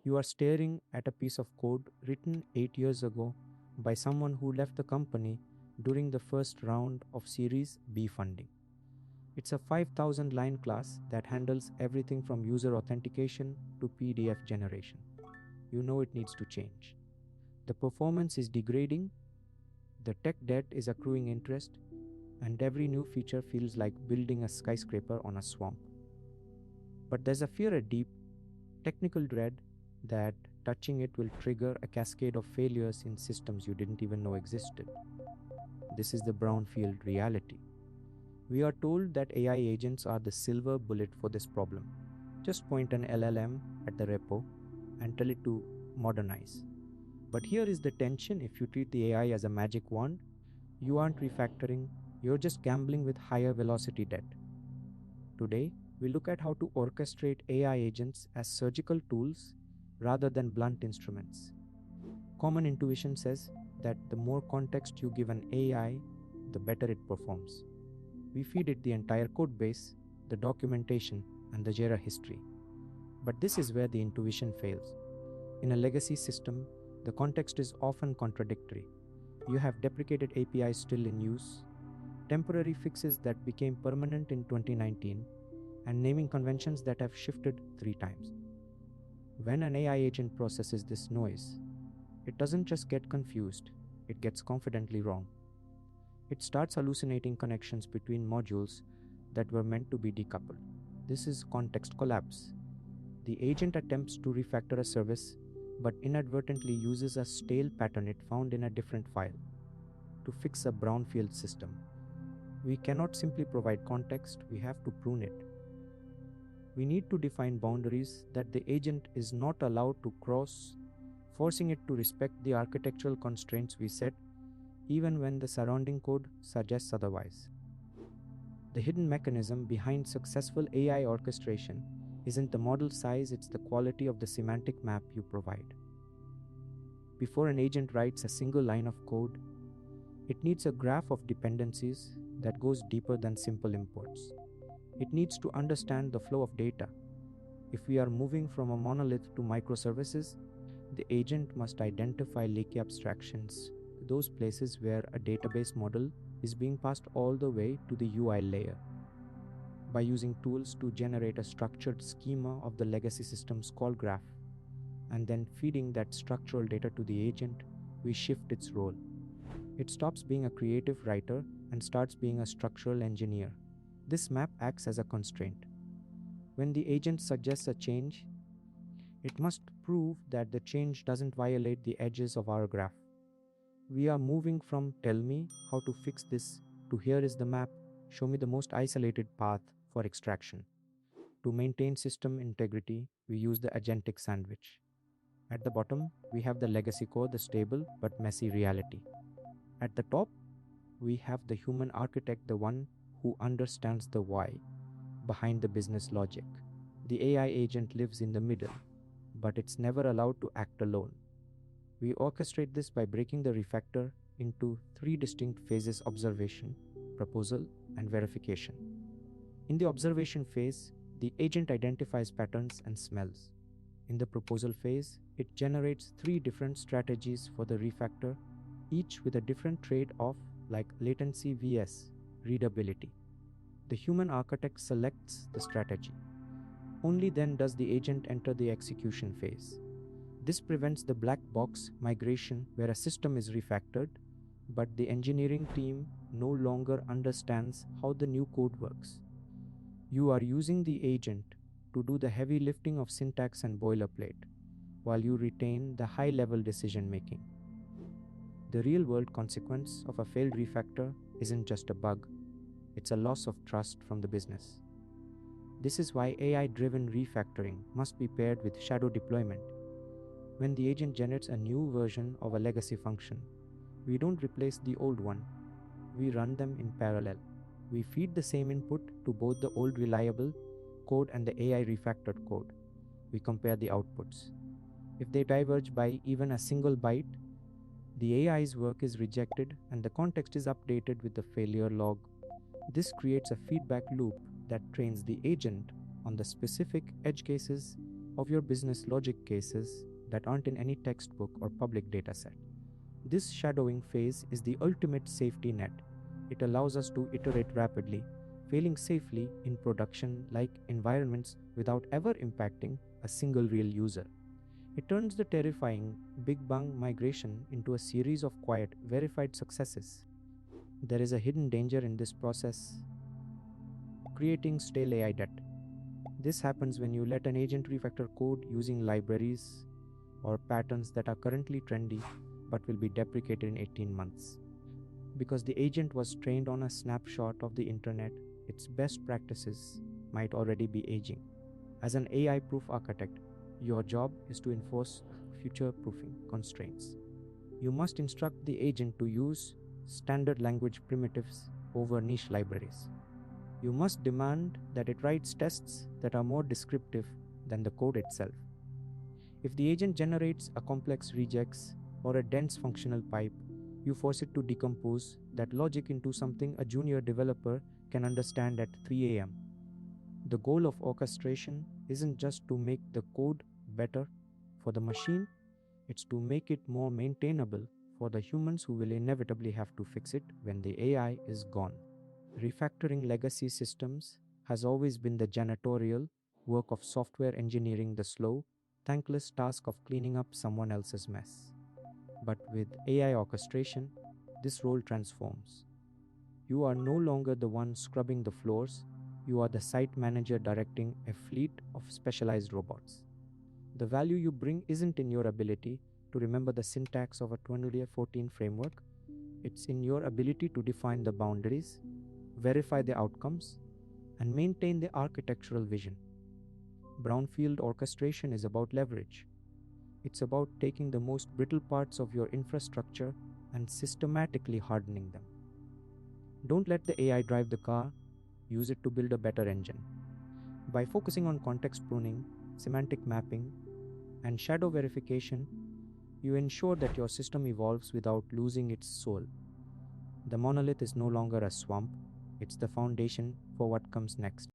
You are staring at a piece of code written 8 years ago by someone who left the company during the first round of Series B funding. It's a 5,000 line class that handles everything from user authentication to PDF generation. You know it needs to change. The performance is degrading, the tech debt is accruing interest, and every new feature feels like building a skyscraper on a swamp. But there's a fear, a deep technical dread that touching it will trigger a cascade of failures in systems you didn't even know existed. This is the brownfield reality. We are told that AI agents are the silver bullet for this problem. Just point an LLM at the repo and tell it to modernize. But here is the tension: if you treat the AI as a magic wand, you aren't refactoring, you're just gambling with higher velocity debt. Today, we look at how to orchestrate AI agents as surgical tools rather than blunt instruments. Common intuition says that the more context you give an AI, the better it performs. We feed it the entire code base, the documentation, and the Jira history. But this is where the intuition fails. In a legacy system, the context is often contradictory. You have deprecated APIs still in use, temporary fixes that became permanent in 2019, and naming conventions that have shifted 3 times. When an AI agent processes this noise, it doesn't just get confused, it gets confidently wrong. It starts hallucinating connections between modules that were meant to be decoupled. This is context collapse. The agent attempts to refactor a service, but inadvertently uses a stale pattern it found in a different file to fix a brownfield system. We cannot simply provide context, we have to prune it. We need to define boundaries that the agent is not allowed to cross, forcing it to respect the architectural constraints we set, even when the surrounding code suggests otherwise. The hidden mechanism behind successful AI orchestration isn't the model size, it's the quality of the semantic map you provide. Before an agent writes a single line of code, it needs a graph of dependencies that goes deeper than simple imports. It needs to understand the flow of data. If we are moving from a monolith to microservices, the agent must identify leaky abstractions, those places where a database model is being passed all the way to the UI layer. By using tools to generate a structured schema of the legacy system's call graph, and then feeding that structural data to the agent, we shift its role. It stops being a creative writer and starts being a structural engineer. This map acts as a constraint. When the agent suggests a change, it must prove that the change doesn't violate the edges of our graph. We are moving from "tell me how to fix this" to "here is the map, show me the most isolated path for extraction." To maintain system integrity, we use the agentic sandwich. At the bottom, we have the legacy core, the stable but messy reality. At the top, we have the human architect, the one who understands the why behind the business logic. The AI agent lives in the middle, but it's never allowed to act alone. We orchestrate this by breaking the refactor into 3 distinct phases: observation, proposal, and verification. In the observation phase, the agent identifies patterns and smells. In the proposal phase, it generates 3 different strategies for the refactor, each with a different trade-off like latency vs readability. The human architect selects the strategy. Only then does the agent enter the execution phase. This prevents the black box migration where a system is refactored, but the engineering team no longer understands how the new code works. You are using the agent to do the heavy lifting of syntax and boilerplate, while you retain the high-level decision making. The real-world consequence of a failed refactor isn't just a bug, it's a loss of trust from the business. This is why AI-driven refactoring must be paired with shadow deployment. When the agent generates a new version of a legacy function, we don't replace the old one, we run them in parallel. We feed the same input to both the old reliable code and the AI refactored code. We compare the outputs. If they diverge by even a single byte, the AI's work is rejected and the context is updated with the failure log. This creates a feedback loop that trains the agent on the specific edge cases of your business logic cases that aren't in any textbook or public dataset. This shadowing phase is the ultimate safety net. It allows us to iterate rapidly, failing safely in production like environments without ever impacting a single real user. It turns the terrifying Big Bang migration into a series of quiet, verified successes. There is a hidden danger in this process: creating stale AI debt. This happens when you let an agent refactor code using libraries or patterns that are currently trendy but will be deprecated in 18 months. Because the agent was trained on a snapshot of the internet, its best practices might already be aging. As an AI proof architect, your job is to enforce future proofing constraints. You must instruct the agent to use standard language primitives over niche libraries. You must demand that it writes tests that are more descriptive than the code itself. If the agent generates a complex regex or a dense functional pipe, you force it to decompose that logic into something a junior developer can understand at 3 am. The goal of orchestration isn't just to make the code better for the machine, it's to make it more maintainable for the humans who will inevitably have to fix it when the AI is gone. Refactoring legacy systems has always been the janitorial work of software engineering, the slow, thankless task of cleaning up someone else's mess. But with AI orchestration, this role transforms. You are no longer the one scrubbing the floors, you are the site manager directing a fleet of specialized robots. The value you bring isn't in your ability to remember the syntax of a 2014 framework, it's in your ability to define the boundaries, verify the outcomes, and maintain the architectural vision. Brownfield orchestration is about leverage. It's about taking the most brittle parts of your infrastructure and systematically hardening them. Don't let the AI drive the car, use it to build a better engine. By focusing on context pruning, semantic mapping, and shadow verification, you ensure that your system evolves without losing its soul. The monolith is no longer a swamp, it's the foundation for what comes next.